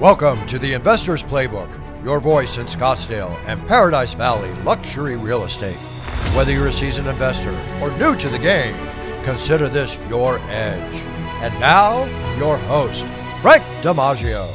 Welcome to the Investor's Playbook, your voice in Scottsdale and Paradise Valley luxury real estate. Whether you're a seasoned investor or new to the game, consider this your edge. And now, your host, Frank DiMaggio.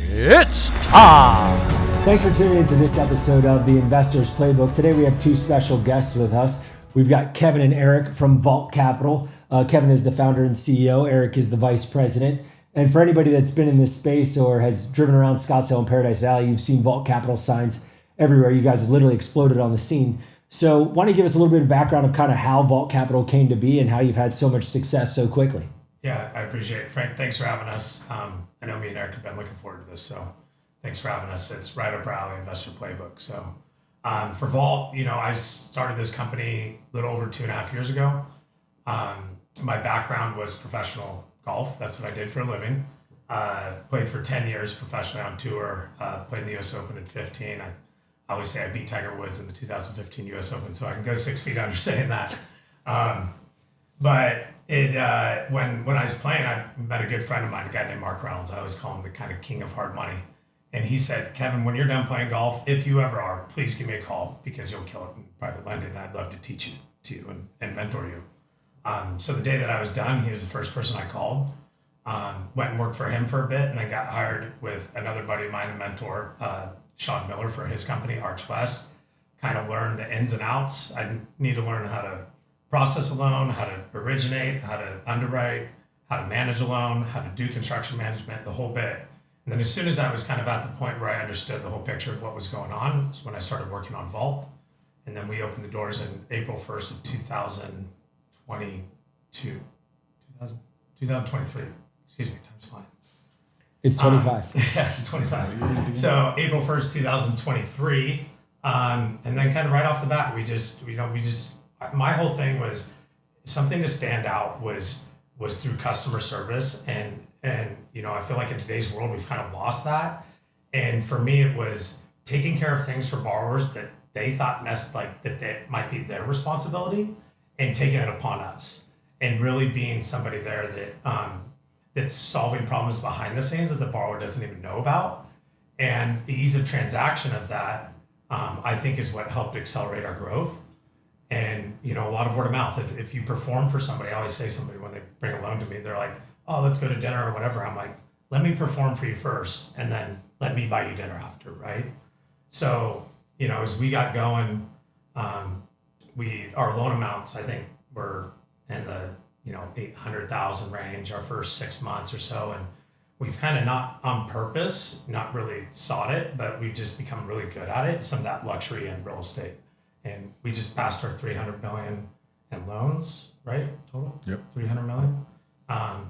It's time! Thanks for tuning into this episode of the Investor's Playbook. Today we have two special guests with us. We've got Kevin and Eric from Vault Capital. Kevin is the founder and CEO. Eric is the vice president. And for anybody that's been in this space or has driven around Scottsdale and Paradise Valley, you've seen Vault Capital signs everywhere. You guys have literally exploded on the scene. So why don't you give us a little bit of background of kind of how Vault Capital came to be and how you've had so much success so quickly? Yeah, I appreciate it. Frank, thanks for having us. I know me and Eric have been looking forward to this, so thanks for having us. It's right up our alley, Investor Playbook. So for Vault, I started this company a little over 2.5 years ago. My background was professional golf. That's what I did for a living. Played for 10 years professionally on tour. Played the U.S. Open in 15. I always say I beat Tiger Woods in the 2015 U.S. Open, so I can go 6 feet under saying that. But when I was playing, I met a good friend of mine, a guy named Mark Reynolds. I always call him the kind of king of hard money. And he said, Kevin, when you're done playing golf, if you ever are, please give me a call because you'll kill it in private lending. And I'd love to teach you and mentor you. So the day that I was done, he was the first person I called. Went and worked for him for a bit and then got hired with another buddy of mine, a mentor, Sean Miller, for his company, Arch West. Kind of learned the ins and outs. I need to learn how to process a loan, how to originate, how to underwrite, how to manage a loan, how to do construction management, the whole bit. And then as soon as I was kind of at the point where I understood the whole picture of what was going on, is when I started working on Vault. And then we opened the doors in April 1st of 2023. Excuse me, time's flying. It's 25. Yes, 25. So April 1st, 2023. And then kind of right off the bat, my whole thing was something to stand out was through customer service. And I feel like in today's world, we've kind of lost that. And for me, it was taking care of things for borrowers that they thought that might be their responsibility and taking it upon us and really being somebody there that, that's solving problems behind the scenes that the borrower doesn't even know about. And the ease of transaction of that, I think is what helped accelerate our growth. And, a lot of word of mouth. If you perform for somebody, I always say somebody when they bring a loan to me, they're like, oh, let's go to dinner or whatever. I'm like, let me perform for you first and then let me buy you dinner after, right? So, as we got going, our loan amounts, I think, were in the, 800,000 range our first 6 months or so. And we've kind of not on purpose, not really sought it, but we've just become really good at it. Some of that luxury and real estate. And we just passed our 300 million in loans, right? Total? Yep. 300 million. And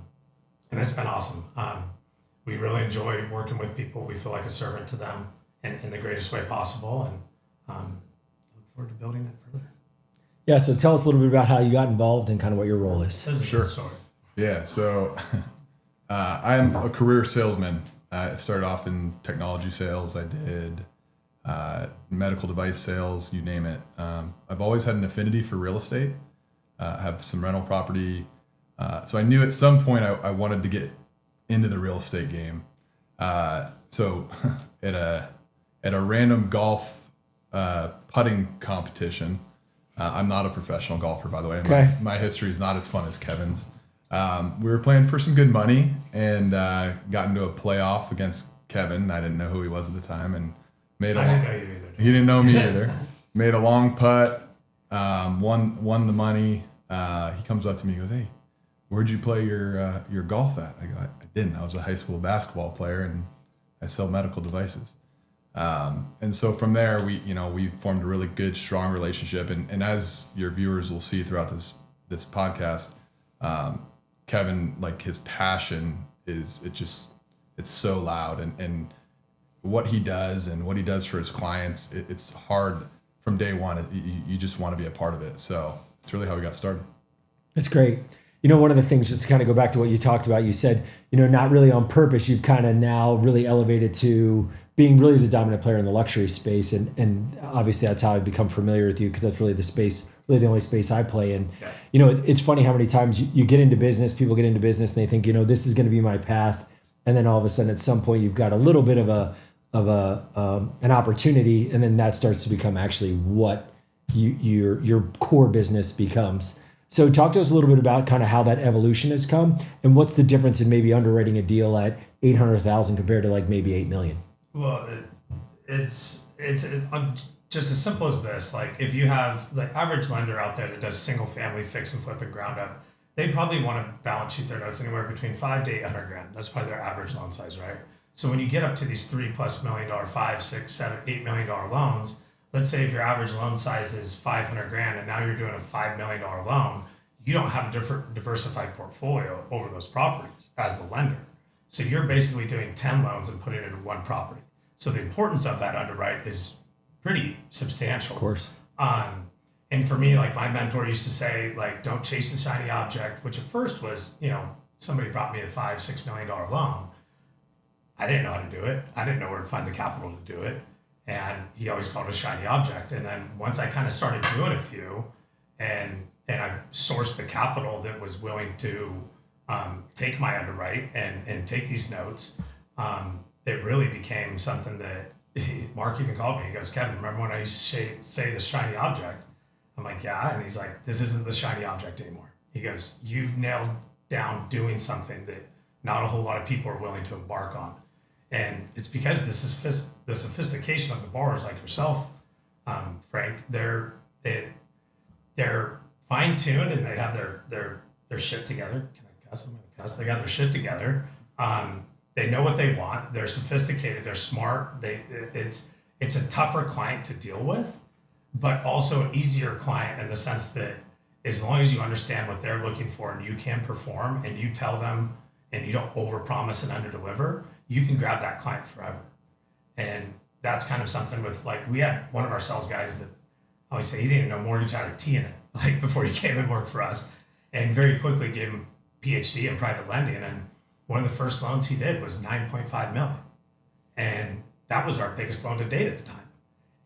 it's been awesome. We really enjoy working with people. We feel like a servant to them in the greatest way possible. And look forward to building it further. Yeah, so tell us a little bit about how you got involved and kind of what your role is. This is a good story. Yeah, so I am a career salesman. I started off in technology sales. I did medical device sales, you name it. I've always had an affinity for real estate. I have some rental property. So I knew at some point I wanted to get into the real estate game. So at a random golf putting competition, I'm not a professional golfer, by the way. Okay. My history is not as fun as Kevin's. We were playing for some good money and got into a playoff against Kevin. I didn't know who he was at the time, and I didn't know you either. He didn't know me either. Made a long putt, won the money. He comes up to me and goes, "Hey, where'd you play your golf at?" I go, "I didn't. I was a high school basketball player, and I sell medical devices." And so from there, we formed a really good, strong relationship. And as your viewers will see throughout this podcast, Kevin, like his passion it's so loud, and what he does and what he does for his clients, it's hard from day one. You just want to be a part of it. So it's really how we got started. That's great. One of the things, just to kind of go back to what you talked about, you said, not really on purpose, you've kind of now really elevated to being really the dominant player in the luxury space. And obviously that's how I've become familiar with you, because that's really the only space I play in. Yeah. It's funny how many times you get into business, people get into business and they think, this is going to be my path. and then all of a sudden at some point you've got a little bit of an opportunity, and then that starts to become actually what your core business becomes. So talk to us a little bit about kind of how that evolution has come, and what's the difference in maybe underwriting a deal at 800,000 compared to like maybe 8 million. Well, it's just as simple as this. Like, if you have the average lender out there that does single family fix and flip and ground up, they probably want to balance sheet their notes anywhere between $5 to $800,000. That's probably their average loan size, right? So when you get up to these $3+ million, $5, $6, $7, $8 million loans, let's say if your average loan size is $500,000 and now you're doing a $5 million loan, you don't have a different diversified portfolio over those properties as the lender. So you're basically doing 10 loans and putting it in one property. So the importance of that underwrite is pretty substantial. Of course. And for me, like, my mentor used to say, like, don't chase the shiny object, which at first was, somebody brought me a $5-6 million loan. I didn't know how to do it. I didn't know where to find the capital to do it. And he always called it a shiny object. And then once I kind of started doing a few and I sourced the capital that was willing to take my underwrite and take these notes, it really became something that Mark even called me. He goes, Kevin, remember when I used to say the shiny object? I'm like, yeah. And he's like, this isn't the shiny object anymore. He goes, you've nailed down doing something that not a whole lot of people are willing to embark on. And it's because this is the sophistication of the borrowers like yourself, Frank. They're fine-tuned and they have their shit together. Can I cuss? I'm gonna cuss. They got their shit together. They know what they want. They're sophisticated. They're smart. It's a tougher client to deal with, but also an easier client in the sense that as long as you understand what they're looking for and you can perform and you tell them and you don't overpromise and underdeliver, you can grab that client forever. And that's kind of something with, like, we had one of our sales guys that I always say he didn't even know mortgage had a T in it, like, before he came and worked for us, and very quickly gave him PhD in private lending. And one of the first loans he did was $9.5 million. And that was our biggest loan to date at the time.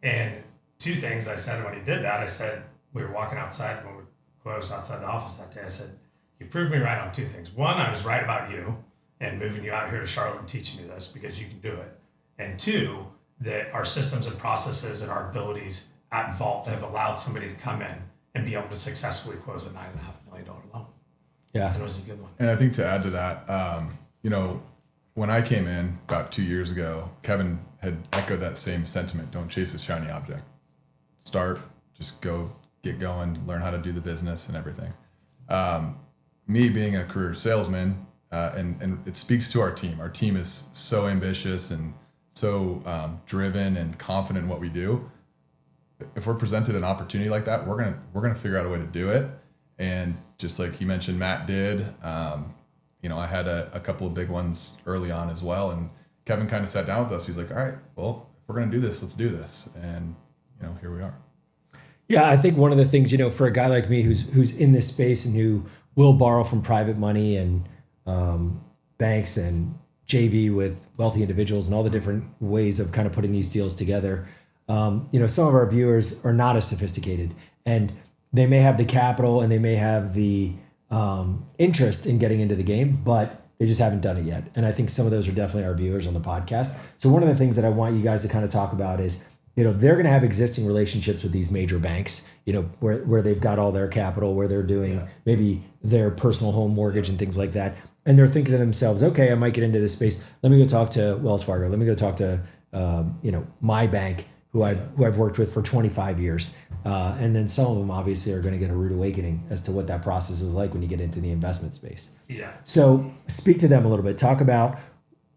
And two things I said when he did that, I said, we were walking outside when we closed outside the office that day. I said, you proved me right on two things. One, I was right about you and moving you out here to Charlotte and teaching you this because you can do it. And two, that our systems and processes and our abilities at Vault have allowed somebody to come in and be able to successfully close a $9.5 million loan. Yeah. And it was a good one. And I think to add to that, when I came in about 2 years ago, Kevin had echoed that same sentiment. Don't chase a shiny object. Start, just go, get going, learn how to do the business and everything. Me being a career salesman, and it speaks to our team. Our team is so ambitious and so driven and confident in what we do. If we're presented an opportunity like that, we're gonna figure out a way to do it. And just like you mentioned, Matt did. I had a couple of big ones early on as well. And Kevin kind of sat down with us. He's like, all right, well, if we're gonna do this, let's do this. And here we are. Yeah, I think one of the things, for a guy like me who's in this space and who will borrow from private money and banks and JV with wealthy individuals and all the different ways of kind of putting these deals together. Some of our viewers are not as sophisticated, and they may have the capital and they may have the interest in getting into the game, but they just haven't done it yet. And I think some of those are definitely our viewers on the podcast. So one of the things that I want you guys to kind of talk about is, they're going to have existing relationships with these major banks, where they've got all their capital, where they're doing maybe their personal home mortgage and things like that. And they're thinking to themselves, okay, I might get into this space. Let me go talk to Wells Fargo. Let me go talk to, my bank, who I've worked with for 25 years. And then some of them obviously are going to get a rude awakening as to what that process is like when you get into the investment space. Yeah. So speak to them a little bit. Talk about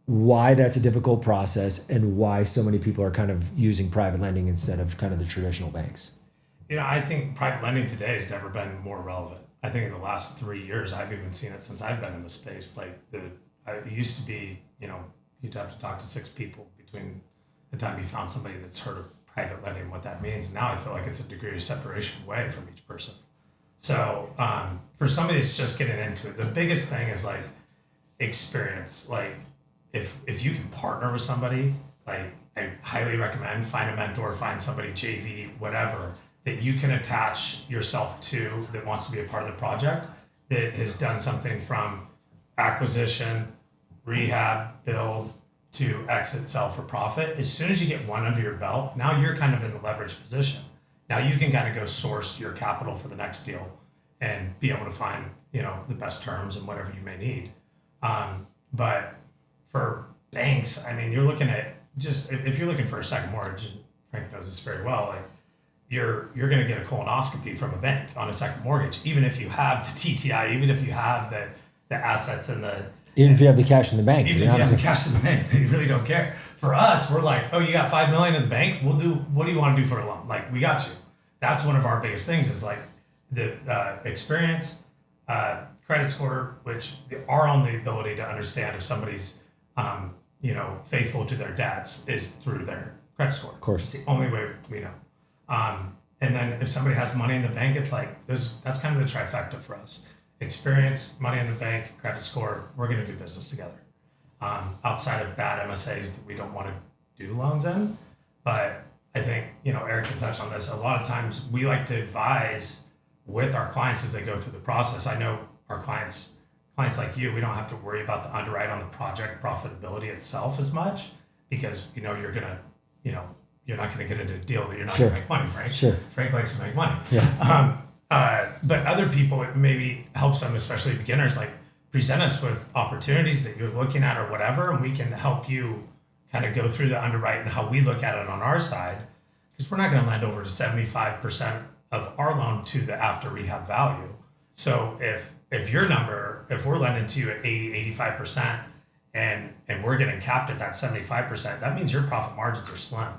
why that's a difficult process and why so many people are kind of using private lending instead of kind of the traditional banks. I think private lending today has never been more relevant. I think in the last 3 years, I've even seen it since I've been in the space. It used to be, you'd have to talk to 6 people between the time you found somebody that's heard of private lending and what that means. And now I feel like it's a degree of separation away from each person. So for somebody that's just getting into it, the biggest thing is experience. If you can partner with somebody, I highly recommend find a mentor, find somebody, JV, whatever, that you can attach yourself to that wants to be a part of the project, that has done something from acquisition, rehab, build to exit, sell for profit. As soon as you get one under your belt, now you're kind of in the leverage position. Now you can kind of go source your capital for the next deal and be able to find, the best terms and whatever you may need. But for banks, I mean, you're looking at just, if you're looking for a second mortgage, and Frank knows this very well, like you're going to get a colonoscopy from a bank on a second mortgage, even if you have the TTI, even if you have the assets and even if you have the cash in the bank. Even if you have the cash in the bank, they really don't care. For us, we're like, oh, you got $5 million in the bank? What do you want to do for a loan? Like, we got you. That's one of our biggest things is like the experience, credit score, which our only ability to understand if somebody's, faithful to their debts is through their credit score. Of course. It's the only way we know. And then if somebody has money in the bank, it's like, that's kind of the trifecta for us. Experience, money in the bank, credit score, we're going to do business together. Outside of bad MSAs that we don't want to do loans in. But I think, Eric can touch on this. A lot of times we like to advise with our clients as they go through the process. I know our clients like you, we don't have to worry about the underwrite on the project profitability itself as much because, you're going to, you're not going to get into a deal that you're not going to make money, Frank. Sure. Frank likes to make money. Yeah. But other people, it maybe helps them, especially beginners, like present us with opportunities that you're looking at or whatever, and we can help you kind of go through the underwrite and how we look at it on our side, because we're not going to lend over to 75% of our loan to the after rehab value. So if we're lending to you at 80, 85% and we're getting capped at that 75%, that means your profit margins are slim,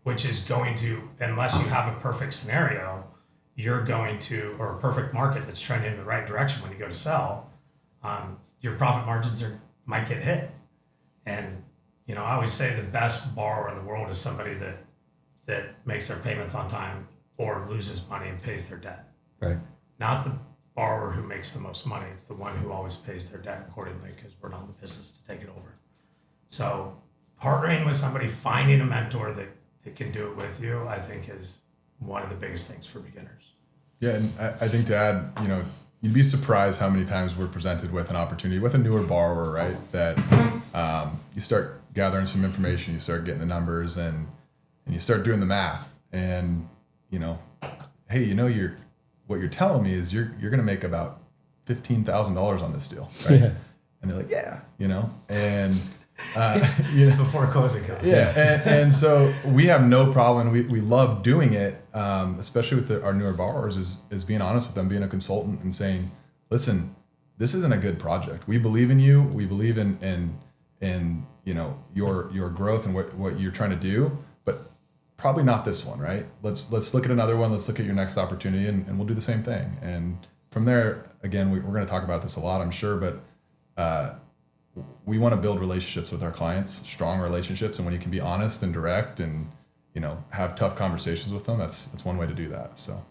which is going to, unless you have a perfect scenario, you're going to, or a perfect market that's trending in the right direction when you go to sell, your profit margins might get hit. And, I always say the best borrower in the world is somebody that makes their payments on time or loses money and pays their debt. Right. Not the borrower who makes the most money. It's the one who always pays their debt accordingly because we're not in the business to take it over. So partnering with somebody, finding a mentor that can do it with you, I think is one of the biggest things for beginners. Yeah, and I think to add, you'd be surprised how many times we're presented with an opportunity with a newer borrower, right? That you start gathering some information, you start getting the numbers, and you start doing the math, and hey, what you're telling me is you're going to make about $15,000 on this deal, right? Yeah. And they're like, yeah, and before closing costs. Yeah, and so we have no problem. We love doing it, especially with our newer borrowers. Is being honest with them, being a consultant, and saying, "Listen, this isn't a good project. We believe in you. We believe in your growth and what you're trying to do, but probably not this one, right? Let's look at another one. Let's look at your next opportunity, and we'll do the same thing. And from there, again, we're going to talk about this a lot, I'm sure, but we want to build relationships with our clients, strong relationships. And when you can be honest and direct and, have tough conversations with them, that's one way to do that. So.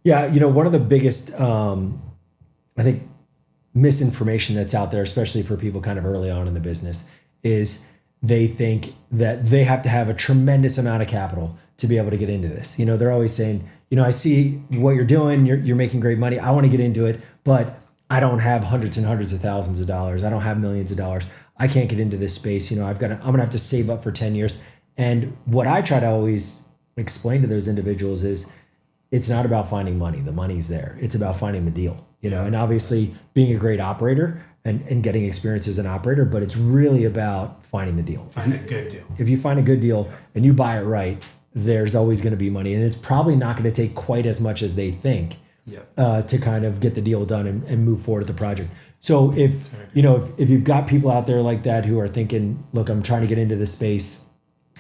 Yeah. One of the biggest, I think, misinformation that's out there, especially for people kind of early on in the business, is they think that they have to have a tremendous amount of capital to be able to get into this. They're always saying, I see what you're doing. You're making great money. I want to get into it, but I don't have hundreds and hundreds of thousands of dollars. I don't have millions of dollars. I can't get into this space. I'm going to have to save up for 10 years. And what I try to always explain to those individuals is it's not about finding money. The money's there. It's about finding the deal, and obviously being a great operator and getting experience as an operator, but it's really about finding the deal. Find a good deal. If you find a good deal and you buy it right, there's always going to be money. And it's probably not going to take quite as much as they think. To kind of get the deal done and move forward with the project. So if you've got people out there like that who are thinking, look, I'm trying to get into this space,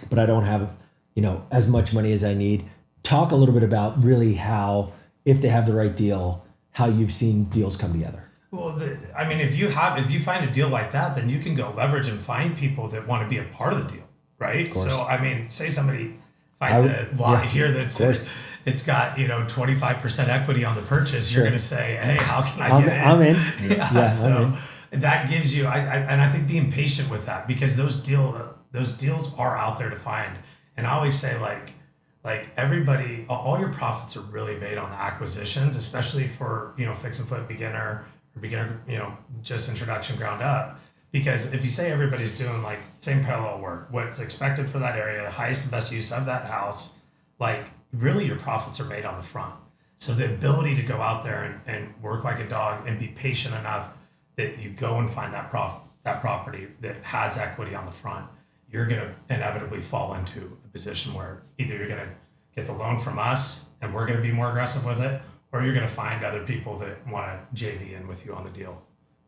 but I don't have, as much money as I need, talk a little bit about really how, if they have the right deal, how you've seen deals come together. Well, if you find a deal like that, then you can go leverage and find people that want to be a part of the deal, right? So, say somebody finds a lot here that's it's got 25% equity on the purchase. You're going to say, hey, how can I get in? I'm in. So that gives you, and I think being patient with that, because those deals are out there to find. And I always say like everybody, all your profits are really made on the acquisitions, especially for fix and flip beginner or beginner, just introduction ground up. Because if you say everybody's doing like same parallel work, what's expected for that area, the highest and best use of that house, like really your profits are made on the front. So the ability to go out there and work like a dog and be patient enough that you go and find that property that has equity on the front, you're going to inevitably fall into a position where either you're going to get the loan from us and we're going to be more aggressive with it, or you're going to find other people that want to JV in with you on the deal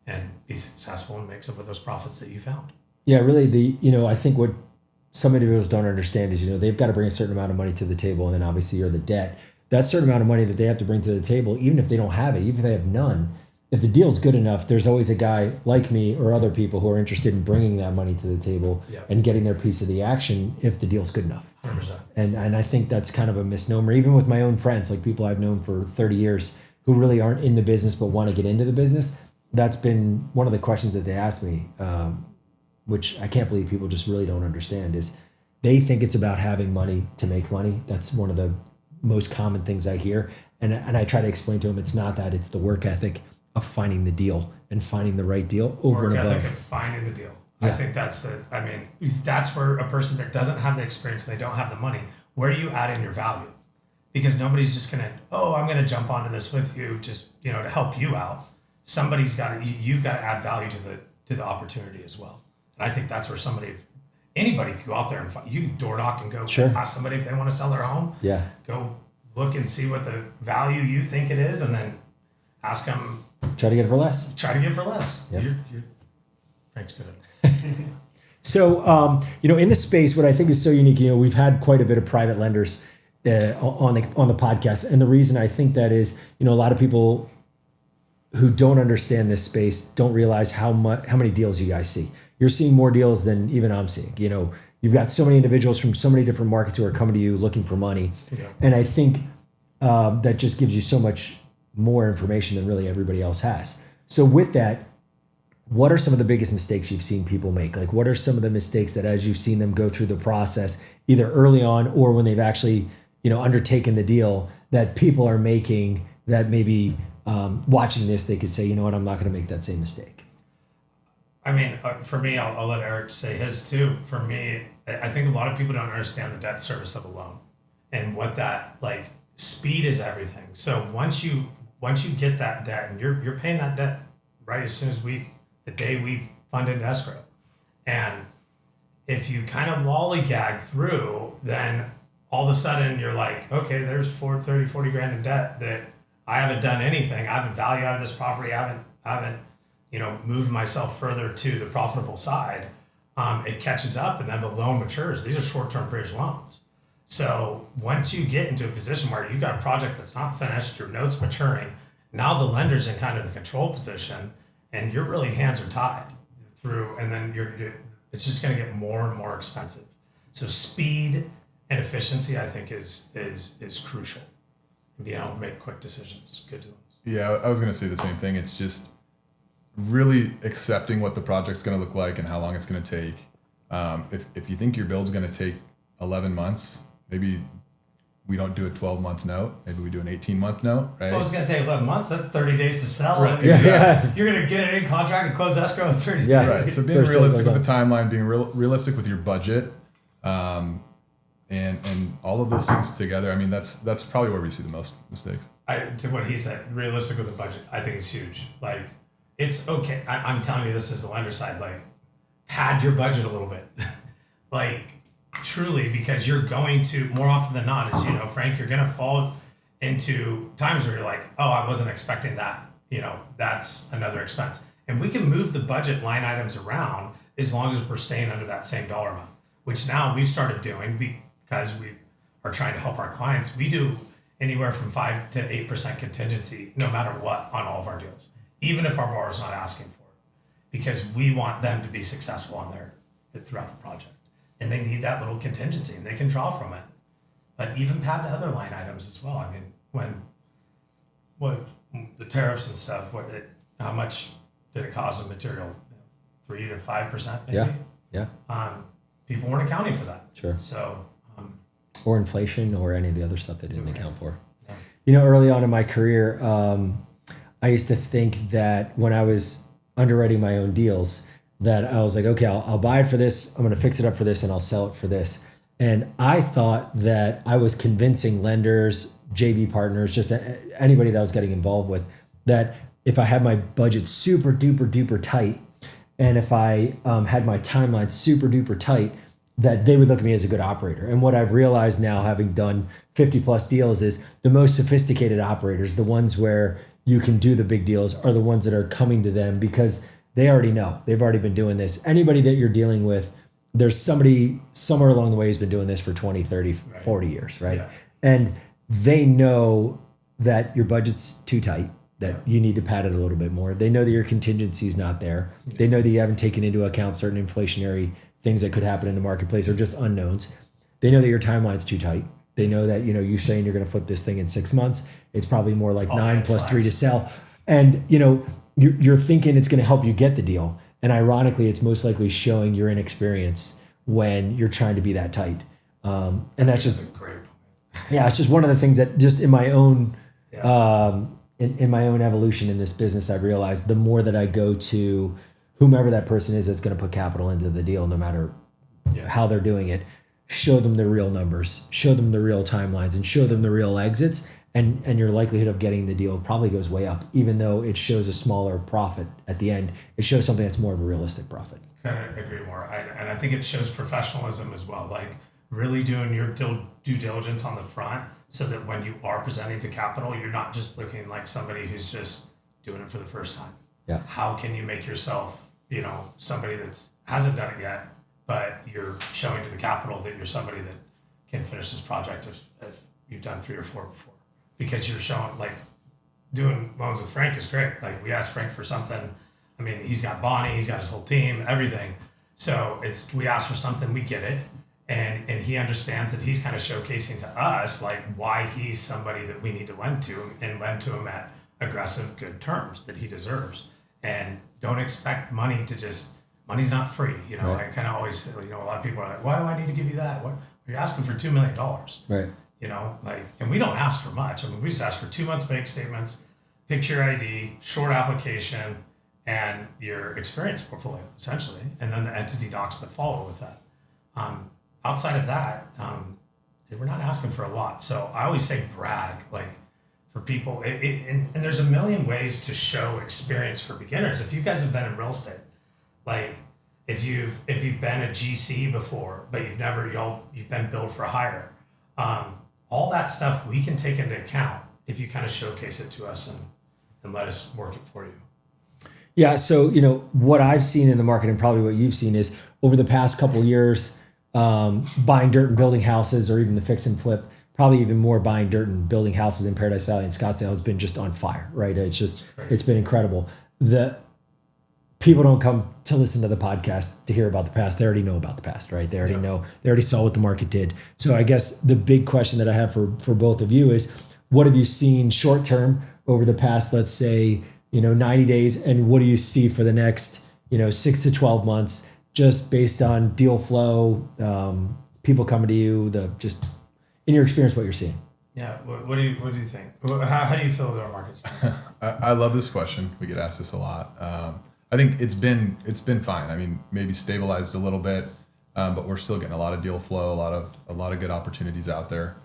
and be successful and make some of those profits that you found. Yeah, really, I think what some individuals don't understand is, they've got to bring a certain amount of money to the table, and then obviously you're the debt. That certain amount of money that they have to bring to the table, even if they don't have it, even if they have none, if the deal's good enough, there's always a guy like me or other people who are interested in bringing that money to the table and getting their piece of the action if the deal's good enough. 100%. And I think that's kind of a misnomer, even with my own friends, like people I've known for 30 years who really aren't in the business but want to get into the business. That's been one of the questions that they ask me, which I can't believe people just really don't understand, is they think it's about having money to make money. That's one of the most common things I hear. And I try to explain to them it's not that, it's the work ethic of finding the deal and finding the right deal over and above. Work ethic of finding the deal. Yeah. I think that's that's where a person that doesn't have the experience and they don't have the money, where do you add in your value? Because nobody's just gonna, I'm gonna jump onto this with you just, to help you out. Somebody's got to, you've got to add value to the opportunity as well. And I think that's where anybody can go out there and you can door knock and go ask somebody if they want to sell their home. Yeah. Go look and see what the value you think it is, and then ask them. Try to get it for less. Yep. Frank's good at it. So, in this space, what I think is so unique, we've had quite a bit of private lenders on the podcast. And the reason I think that is, a lot of people who don't understand this space don't realize how many deals you guys see. You're seeing more deals than even I'm seeing. You've got so many individuals from so many different markets who are coming to you looking for money. Yeah. And I think that just gives you so much more information than really everybody else has. So with that, what are some of the biggest mistakes you've seen people make? Like, what are some of the mistakes that as you've seen them go through the process, either early on or when they've actually, undertaken the deal, that people are making that maybe watching this, they could say, you know what, I'm not going to make that same mistake? I mean, for me, I'll let Eric say his too. For me, I think a lot of people don't understand the debt service of a loan and what that, speed is everything. So once you get that debt, and you're paying that debt right as soon as the day we fund into escrow. And if you kind of lollygag through, then all of a sudden you're like, okay, there's 40 grand in debt that I haven't done anything. I haven't value out of this property. I haven't moved myself further to the profitable side. It catches up, and then the loan matures. These are short-term bridge loans. So once you get into a position where you got a project that's not finished, your note's maturing, now the lender's in kind of the control position, and your really hands are tied through, and then it's just going to get more and more expensive. So speed and efficiency, I think, is crucial. Being able to make quick decisions, good ones. Yeah, I was going to say the same thing. It's just really accepting what the project's going to look like and how long it's going to take. If you think your build's going to take 11 months, maybe we don't do a 12-month note. Maybe we do an 18-month note, right? Well, it's going to take 11 months. That's 30 days to sell. Right. Yeah. You're going to get it in contract and close escrow in 30 days. Yeah. Right. So being realistic with the timeline, being realistic with your budget, and all of those things together. I mean, that's probably where we see the most mistakes. To what he said, realistic with the budget, I think it's huge. It's okay. I'm telling you this as the lender side, pad your budget a little bit. Truly, because you're going to, more often than not, as Frank, you're going to fall into times where you're like, oh, I wasn't expecting that. That's another expense. And we can move the budget line items around as long as we're staying under that same dollar amount, which now we've started doing because we are trying to help our clients. We do anywhere from 5 to 8% contingency, no matter what, on all of our deals, even if our borrower's not asking for it, because we want them to be successful throughout the project. And they need that little contingency, and they can draw from it. But even pad to other line items as well. I mean, what the tariffs and stuff, how much did it cost of material? 3 to 5%, maybe. Yeah. People weren't accounting for that. Sure. So. Or inflation, or any of the other stuff they didn't account for. Yeah. Early on in my career, I used to think that when I was underwriting my own deals, that I was like, okay, I'll buy it for this. I'm going to fix it up for this and I'll sell it for this. And I thought that I was convincing lenders, JV partners, just anybody that I was getting involved with, that if I had my budget super duper duper tight, and if I had my timeline super duper tight, that they would look at me as a good operator. And what I've realized now, having done 50 plus deals, is the most sophisticated operators, the ones where you can do the big deals, are the ones that are coming to them because they already know. They've already been doing this. Anybody that you're dealing with, there's somebody somewhere along the way who's been doing this for 20, 30, 40 years, right? Yeah. And they know that your budget's too tight, that you need to pad it a little bit more. They know that your contingency is not there. They know that you haven't taken into account certain inflationary things that could happen in the marketplace or just unknowns. They know that your timeline's too tight. They know that, you're saying you're going to flip this thing in 6 months. It's probably more like 9 plus 3 to sell. And, you're thinking it's going to help you get the deal. And ironically, it's most likely showing your inexperience when you're trying to be that tight. And that's just a great point. Yeah, it's just one of the things that just in my own in my own evolution in this business, I've realized the more that I go to whomever that person is that's going to put capital into the deal, no matter how they're doing it, show them the real numbers, show them the real timelines, and show them the real exits. And your likelihood of getting the deal probably goes way up, even though it shows a smaller profit at the end. It shows something that's more of a realistic profit. Couldn't agree more. And I think it shows professionalism as well, like really doing your due diligence on the front, so that when you are presenting to capital, you're not just looking like somebody who's just doing it for the first time. Yeah. How can you make yourself, somebody that hasn't done it yet, but you're showing to the capital that you're somebody that can finish this project if you've done 3 or 4 before. Because you're showing, like, doing loans with Frank is great. Like, we asked Frank for something. I mean, he's got Bonnie, he's got his whole team, everything. So we ask for something, we get it. And he understands that he's kind of showcasing to us, like, why he's somebody that we need to lend to, and lend to him at aggressive, good terms that he deserves. And don't expect money's not free. Right. I kind of always say, a lot of people are like, why do I need to give you that? What, you're asking for $2 million. Right. And we don't ask for much. I mean, we just ask for 2 months bank statements, picture ID, short application, and your experience portfolio, essentially. And then the entity docs that follow with that. Outside of that, we're not asking for a lot. So I always say brag, like, for people. And there's a million ways to show experience for beginners. If you guys have been in real estate, like, if you've been a GC before, but you've been billed for hire, all that stuff we can take into account if you kind of showcase it to us and let us work it for you. Yeah. So, what I've seen in the market, and probably what you've seen, is over the past couple of years, buying dirt and building houses, or even the fix and flip, probably even more buying dirt and building houses in Paradise Valley and Scottsdale, has been just on fire, right? It's been incredible. The people don't come to listen to the podcast to hear about the past. They already know about the past, right? They already know. They already saw what the market did. So I guess the big question that I have for both of you is, what have you seen short term over the past, let's say, 90 days, and what do you see for the next, 6 to 12 months, just based on deal flow, people coming to you, just in your experience, what you're seeing? Yeah. What do you think? How do you feel with our markets? I love this question. We get asked this a lot. I think it's been fine. I mean, maybe stabilized a little bit, but we're still getting a lot of deal flow, a lot of good opportunities out there.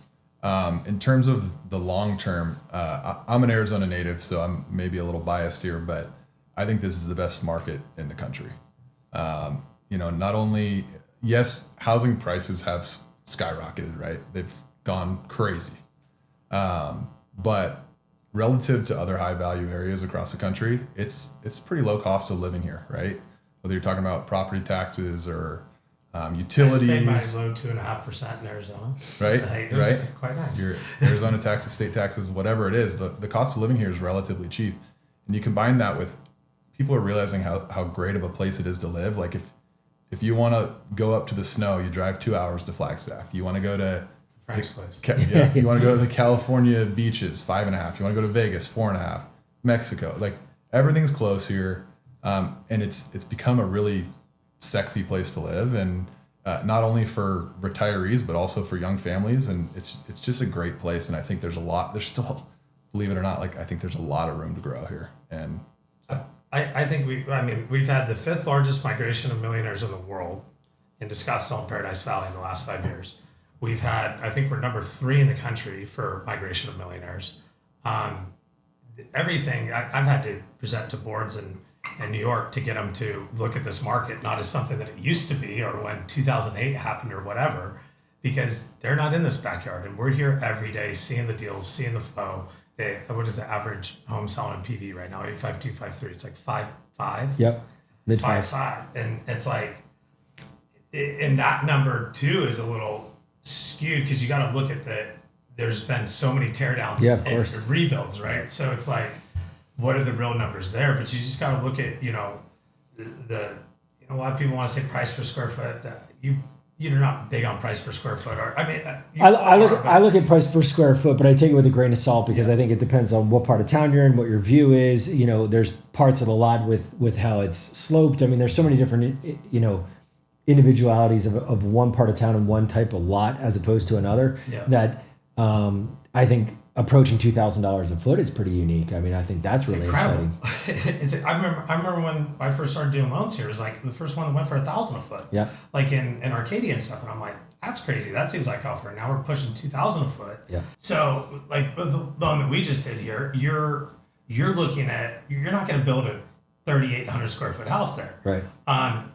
In terms of the long term, I'm an Arizona native, so I'm maybe a little biased here, but I think this is the best market in the country. Not only, yes, housing prices have skyrocketed, right? They've gone crazy, but relative to other high value areas across the country, it's pretty low cost of living here, right? Whether you're talking about property taxes or utilities. I paid my loan 2.5% in Arizona. Right, right. Quite nice. Your Arizona taxes, state taxes, whatever it is, the cost of living here is relatively cheap. And you combine that with people are realizing how great of a place it is to live. Like if you want to go up to the snow, you drive 2 hours to Flagstaff. You want to go to Frank's place. You want to go to the California beaches, 5.5. You want to go to Vegas, 4.5. Mexico, like everything's close here, and it's become a really sexy place to live, and not only for retirees but also for young families, and it's just a great place. And I think there's still, believe it or not, like I think there's a lot of room to grow here, and so. I think we've had the fifth largest migration of millionaires in the world into Scottsdale and Paradise Valley in the last 5 years. We've had, I think we're number 3 in the country for migration of millionaires. Everything I've had to present to boards in New York to get them to look at this market not as something that it used to be or when 2008 happened or whatever, because they're not in this backyard and we're here every day seeing the deals, seeing the flow. What is the average home selling in PV right now? 85253. It's like 5.5. Yep, mid 5.5, and it's like, and that number too is a little skewed because you got to look at there's been so many teardowns and rebuilds, right? So it's like, what are the real numbers there? But you just got to look at, a lot of people want to say price per square foot. You're not big on price per square foot, or I look at price per square foot, but I take it with a grain of salt because I think it depends on what part of town you're in, what your view is. There's parts of the lot with how it's sloped. I mean, there's so many different individualities of one part of town and one type of lot as opposed to another that I think approaching $2,000 a foot is pretty unique. I mean, I think that's really exciting. I remember when I first started doing loans here, it was like the first one that went for $1,000 a foot. Yeah. Like in Arcadia and stuff, and I'm like, that's crazy. That seems like offer. Now we're pushing $2,000 a foot. Yeah. So like the loan that we just did here, you're looking at, you're not going to build a 3,800 square foot house there. Right.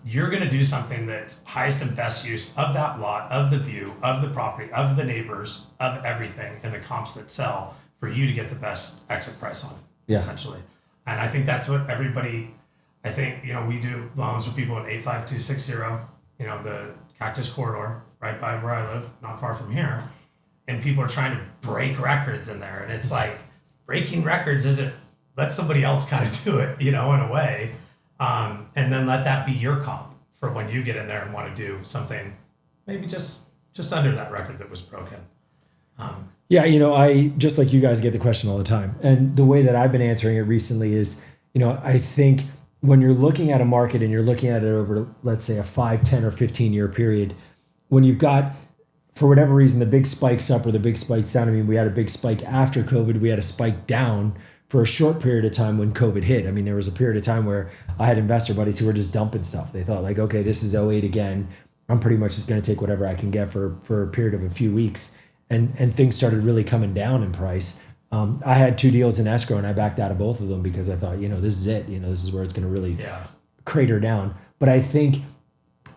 You're going to do something that's highest and best use of that lot, of the view, of the property, of the neighbors, of everything, and the comps that sell for you to get the best exit price on it, essentially. And I think that's what everybody, we do loans for people at 85260, the Cactus Corridor, right by where I live, not far from here. And people are trying to break records in there. And it's like, breaking records isn't, let somebody else kind of do it, in a way. And then let that be your comp for when you get in there and want to do something maybe just under that record that was broken. I just like you guys get the question all the time. And the way that I've been answering it recently is, I think when you're looking at a market and you're looking at it over, let's say, a 5, 10, or 15-year period, when you've got, for whatever reason, the big spikes up or the big spikes down. I mean, we had a big spike after COVID. We had a spike down for a short period of time when COVID hit. I mean, there was a period of time where I had investor buddies who were just dumping stuff. They thought like, okay, this is '08 again. I'm pretty much just going to take whatever I can get for a period of a few weeks. And things started really coming down in price. I had 2 deals in escrow and I backed out of both of them because I thought, this is it. This is where it's going to really crater down. But I think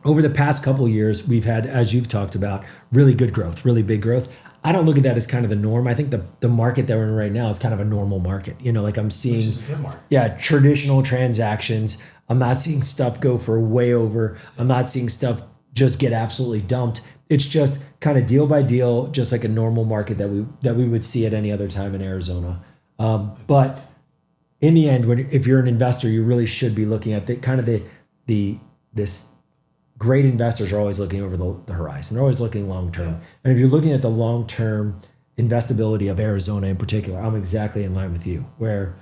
over the past couple of years, we've had, as you've talked about, really good growth, really big growth. I don't look at that as kind of the norm. I think the market that we're in right now is kind of a normal market. Like I'm seeing, which is a good market. Traditional transactions. I'm not seeing stuff go for way over. I'm not seeing stuff just get absolutely dumped. It's just kind of deal by deal, just like a normal market that we would see at any other time in Arizona. But in the end, if you're an investor, you really should be looking at this. Great investors are always looking over the horizon. They're always looking long term. And if you're looking at the long term investability of Arizona in particular, I'm exactly in line with you, where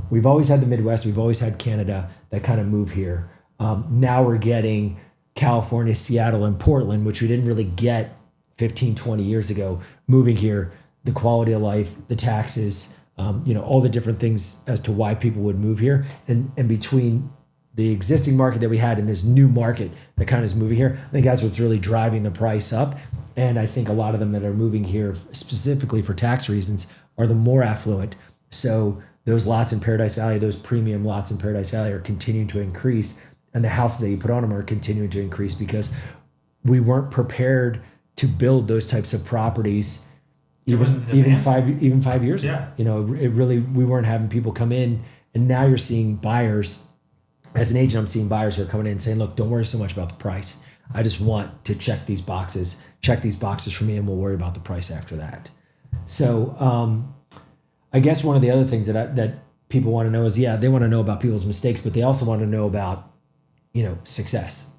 we've always had the Midwest, we've always had Canada that kind of move here. Now we're getting California, Seattle, and Portland, which we didn't really get 15, 20 years ago, moving here, the quality of life, the taxes, all the different things as to why people would move here. And between the existing market that we had in this new market that kind of is moving here, I think that's what's really driving the price up. And I think a lot of them that are moving here specifically for tax reasons are the more affluent. So those lots in Paradise Valley, those premium lots in Paradise Valley are continuing to increase. And the houses that you put on them are continuing to increase because we weren't prepared to build those types of properties even 5 years ago. It really, we weren't having people come in, and now you're seeing buyers. As an agent, I'm seeing buyers who are coming in and saying, look, don't worry so much about the price. I just want to check these boxes for me, and we'll worry about the price after that. So I guess one of the other things that people want to know is, they want to know about people's mistakes, but they also want to know about, success.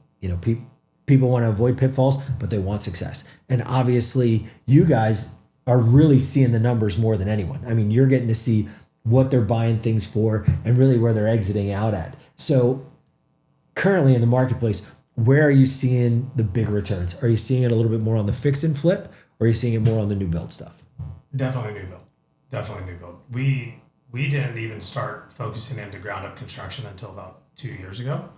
People want to avoid pitfalls, but they want success. And obviously, you guys are really seeing the numbers more than anyone. I mean, you're getting to see what they're buying things for and really where they're exiting out at. So currently in the marketplace, where are you seeing the big returns? Are you seeing it a little bit more on the fix and flip, or are you seeing it more on the new build stuff? Definitely new build. We we didn't even start focusing into ground up construction until about 2 years ago.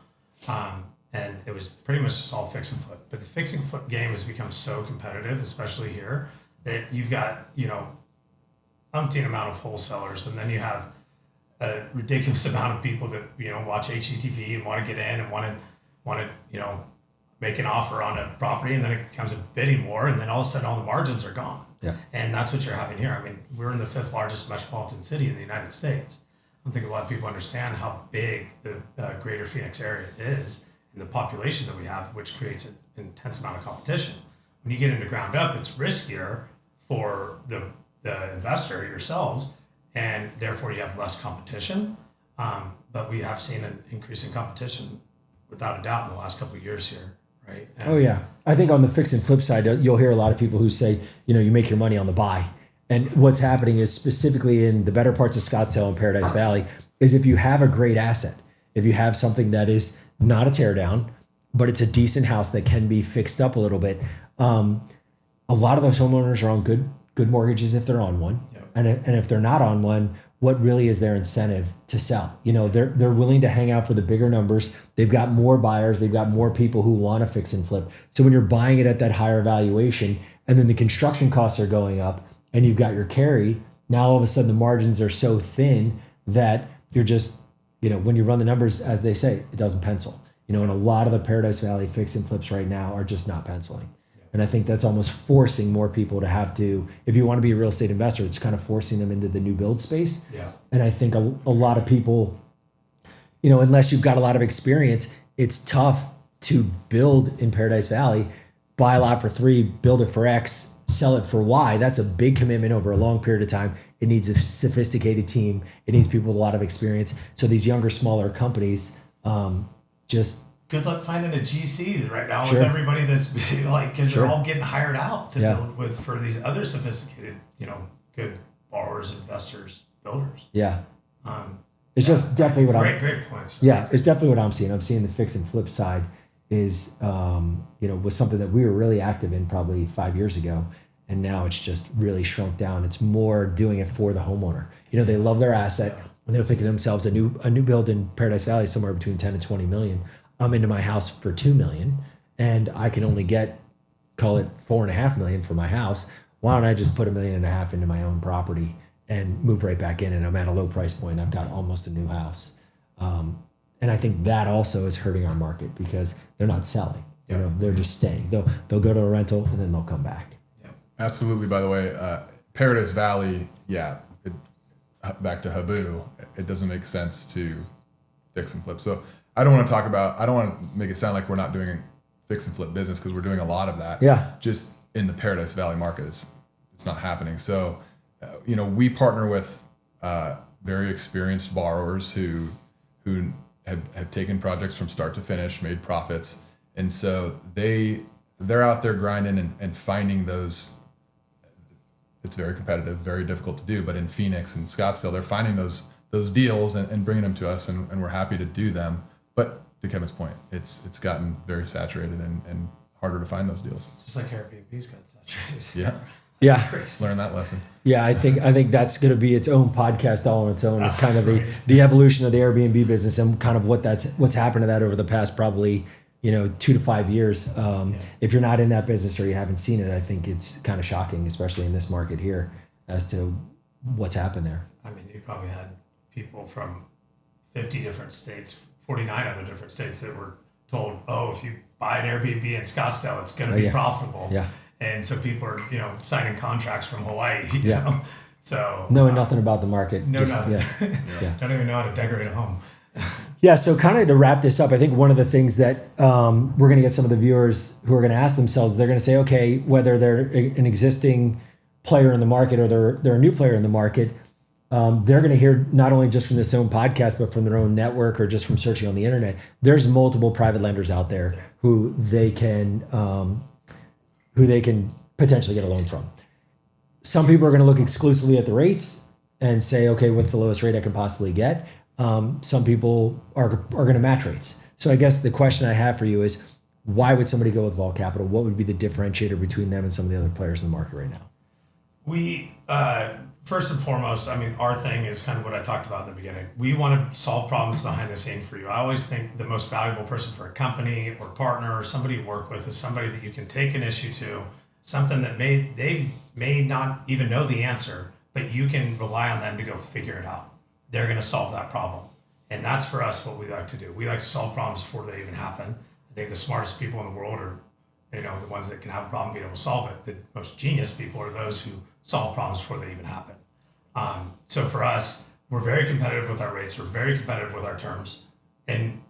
And it was pretty much just all fix and flip. But the fix and flip game has become so competitive, especially here, that you've got, umpteen amount of wholesalers, and then you have a ridiculous amount of people that, watch HGTV and want to get in and want to, make an offer on a property, and then it becomes a bidding war, and then all of a sudden all the margins are gone. Yeah. And that's what you're having here. I mean, we're in the 5th largest metropolitan city in the United States. I don't think a lot of people understand how big the greater Phoenix area is and the population that we have, which creates an intense amount of competition. When you get into ground up, it's riskier for the investor yourselves, and therefore you have less competition. But we have seen an increase in competition without a doubt in the last couple of years here, right? And Oh yeah. I think on the fix and flip side, you'll hear a lot of people who say, you make your money on the buy. And what's happening is, specifically in the better parts of Scottsdale and Paradise Valley, is if you have a great asset, if you have something that is not a tear down, but it's a decent house that can be fixed up a little bit. A lot of those homeowners are on good mortgages if they're on one. Yep. And if they're not on one, what really is their incentive to sell? They're willing to hang out for the bigger numbers. They've got more buyers. They've got more people who want to fix and flip. So when you're buying it at that higher valuation, and then the construction costs are going up, and you've got your carry, now all of a sudden the margins are so thin that you're just, when you run the numbers, as they say, it doesn't pencil. And a lot of the Paradise Valley fix and flips right now are just not penciling. And I think that's almost forcing more people to have to, if you want to be a real estate investor, it's kind of forcing them into the new build space. Yeah. And I think a lot of people, unless you've got a lot of experience, it's tough to build in Paradise Valley, buy a lot for 3, build it for X, sell it for Y. That's a big commitment over a long period of time. It needs a sophisticated team. It needs people with a lot of experience. So these younger, smaller companies just... Good luck finding a GC right now Sure. with everybody that's because Sure. they're all getting hired out to Yeah. build for these other sophisticated, good borrowers, investors, builders. Yeah. It's just definitely what Great points. Yeah, it's definitely what I'm seeing. I'm seeing the fix and flip side is, was something that we were really active in probably 5 years ago. And now it's just really shrunk down. It's more doing it for the homeowner. They love their asset, and they're thinking to themselves, a new build in Paradise Valley is somewhere between 10 and 20 million. I'm into my house for 2 million, and I can only get, call it 4.5 million for my house. Why don't I just put $1.5 million into my own property and move right back in? And I'm at a low price point. I've got almost a new house. And I think that also is hurting our market because they're not selling. They're just staying. They'll go to a rental and then they'll come back. Yeah. Absolutely. By the way, Paradise Valley, back to Habu, it doesn't make sense to fix and flip. So I don't want to make it sound like we're not doing fix and flip business, because we're doing a lot of that. Yeah. Just in the Paradise Valley market, it's not happening. So, we partner with very experienced borrowers who have taken projects from start to finish, made profits. And so they're out there grinding and finding those. It's very competitive, very difficult to do, but in Phoenix and Scottsdale, they're finding those deals and bringing them to us, and we're happy to do them. But to Kevin's point, it's gotten very saturated and harder to find those deals. Just like Airbnb's got saturated. Yeah. Yeah. Learn that lesson. Yeah, I think that's going to be its own podcast all on its own. It's kind of the evolution of the Airbnb business and kind of what's happened to that over the past probably 2 to 5 years. If you're not in that business or you haven't seen it, I think it's kind of shocking, especially in this market here, as to what's happened there. I mean, you probably had people from 50 different states, 49 other different states that were told, if you buy an Airbnb in Scottsdale, it's going to be profitable. Yeah. And so people are, signing contracts from Hawaii. Yeah. So knowing nothing about the market. Nothing. Yeah. Don't even know how to decorate a home. Yeah. So kind of to wrap this up, I think one of the things that we're going to get some of the viewers who are going to ask themselves, they're going to say, okay, whether they're an existing player in the market or they're a new player in the market, they're going to hear not only just from this own podcast, but from their own network or just from searching on the internet. There's multiple private lenders out there who they can potentially get a loan from. Some people are going to look exclusively at the rates and say, okay, what's the lowest rate I can possibly get? Some people are going to match rates. So I guess the question I have for you is, why would somebody go with Vault Capital? What would be the differentiator between them and some of the other players in the market right now? We, first and foremost, I mean, our thing is kind of what I talked about in the beginning. We want to solve problems behind the scene for you. I always think the most valuable person for a company or partner or somebody you work with is somebody that you can take an issue to, something that they may not even know the answer, but you can rely on them to go figure it out. They're going to solve that problem. And that's for us what we like to do. We like to solve problems before they even happen. I think the smartest people in the world are, the ones that can have a problem being able to solve it. The most genius people are those who solve problems before they even happen. So for us, we're very competitive with our rates. We're very competitive with our terms, and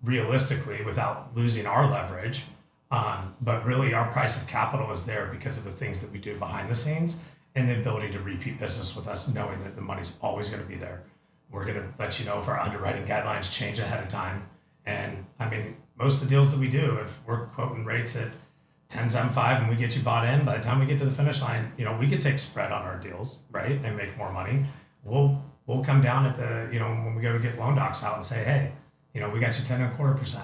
realistically, without losing our leverage. But really, our price of capital is there because of the things that we do behind the scenes and the ability to repeat business with us, knowing that the money's always going to be there. We're going to let you know if our underwriting guidelines change ahead of time. And I mean, most of the deals that we do, if we're quoting rates at 10.75 and we get you bought in, by the time we get to the finish line, we could take spread on our deals, right, and make more money. We'll come down at the, when we go to get loan docs out and say, hey, we got you 10.25%,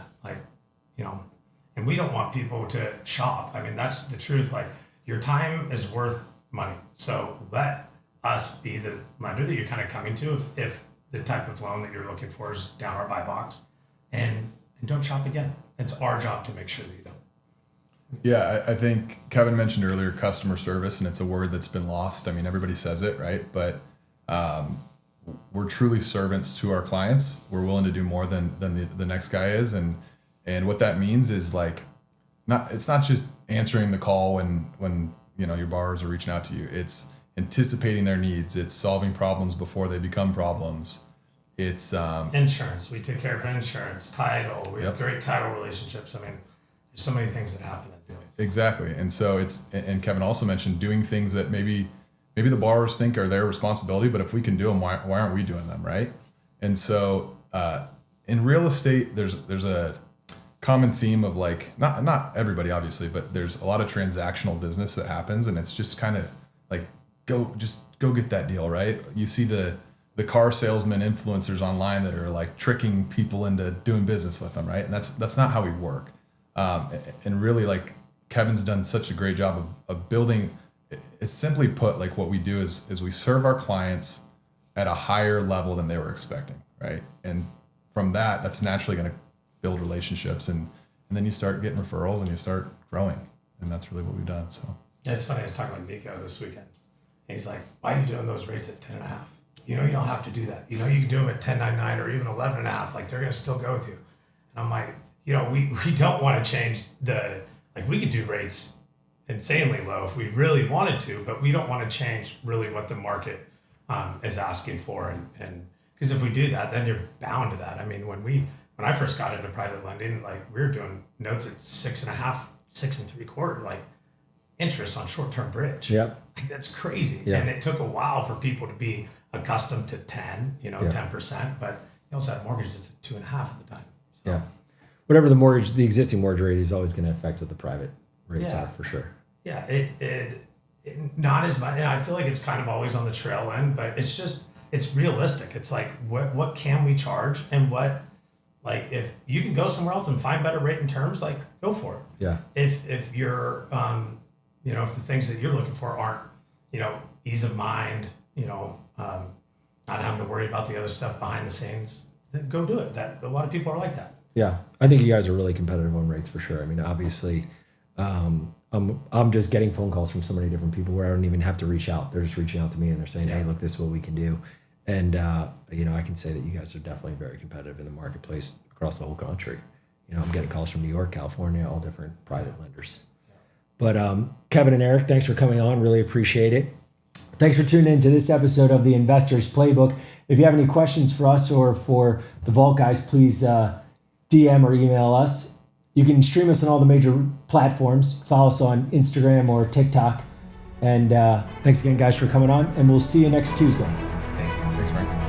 and we don't want people to shop. I mean, that's the truth. Like, your time is worth money. So let us be the lender that you're kind of coming to if the type of loan that you're looking for is down our buy box, and don't shop again. It's our job to make sure that you don't. Yeah, I think Kevin mentioned earlier customer service, and it's a word that's been lost. I mean, everybody says it, right? But we're truly servants to our clients. We're willing to do more than the next guy is, and what that means is it's not just answering the call when your borrowers are reaching out to you. It's anticipating their needs. It's solving problems before they become problems. It's insurance. We take care of insurance, title. We have great title relationships. I mean, there's so many things that happen in deals. Exactly. And so and Kevin also mentioned doing things that maybe the borrowers think are their responsibility, but if we can do them, why aren't we doing them, right? And so in real estate, there's a common theme of not everybody obviously, but there's a lot of transactional business that happens, and it's just kind of like go get that deal, right? You see the car salesman influencers online that are tricking people into doing business with them, right? And that's not how we work. And really, Kevin's done such a great job of building. It's simply put, what we do is we serve our clients at a higher level than they were expecting, right? And from that's naturally going to build relationships, and then you start getting referrals and you start growing, and that's really what we've done. So it's funny. I was talking with Nico this weekend, and he's like, "Why are you doing those rates at 10.5? You don't have to do that. You can do them at 10.99 or even 11.5. They're going to still go with you." And I'm like, we don't want to change we could do rates insanely low if we really wanted to, but we don't want to change really what the market is asking for. And because if we do that, then you're bound to that. I mean, when I first got into private lending, we were doing notes at 6.5, 6.75, interest on short-term bridge. Yep. That's crazy. Yep. And it took a while for people to be accustomed to 10%, but you also had mortgages at 2.5 at the time. So. Yeah. Whatever the existing mortgage rate is always going to affect what the private rates are for sure. Yeah, it not as much. And I feel like it's kind of always on the trail end, but it's realistic. It's what can we charge, and what, if you can go somewhere else and find better rate and terms, go for it. Yeah. If you're, if the things that you're looking for aren't, ease of mind, not having to worry about the other stuff behind the scenes, then go do it. That a lot of people are like that. Yeah, I think you guys are really competitive on rates for sure. I mean, obviously, I'm just getting phone calls from so many different people where I don't even have to reach out. They're just reaching out to me and they're saying, "Hey, look, this is what we can do." And I can say that you guys are definitely very competitive in the marketplace across the whole country. I'm getting calls from New York, California, all different private lenders. But Kevin and Eric, thanks for coming on. Really appreciate it. Thanks for tuning in to this episode of the Investors Playbook. If you have any questions for us or for the Vault guys, please DM or email us. You can stream us on all the major platforms. Follow us on Instagram or TikTok. And thanks again, guys, for coming on. And we'll see you next Tuesday. Thank you. Thanks, Frank.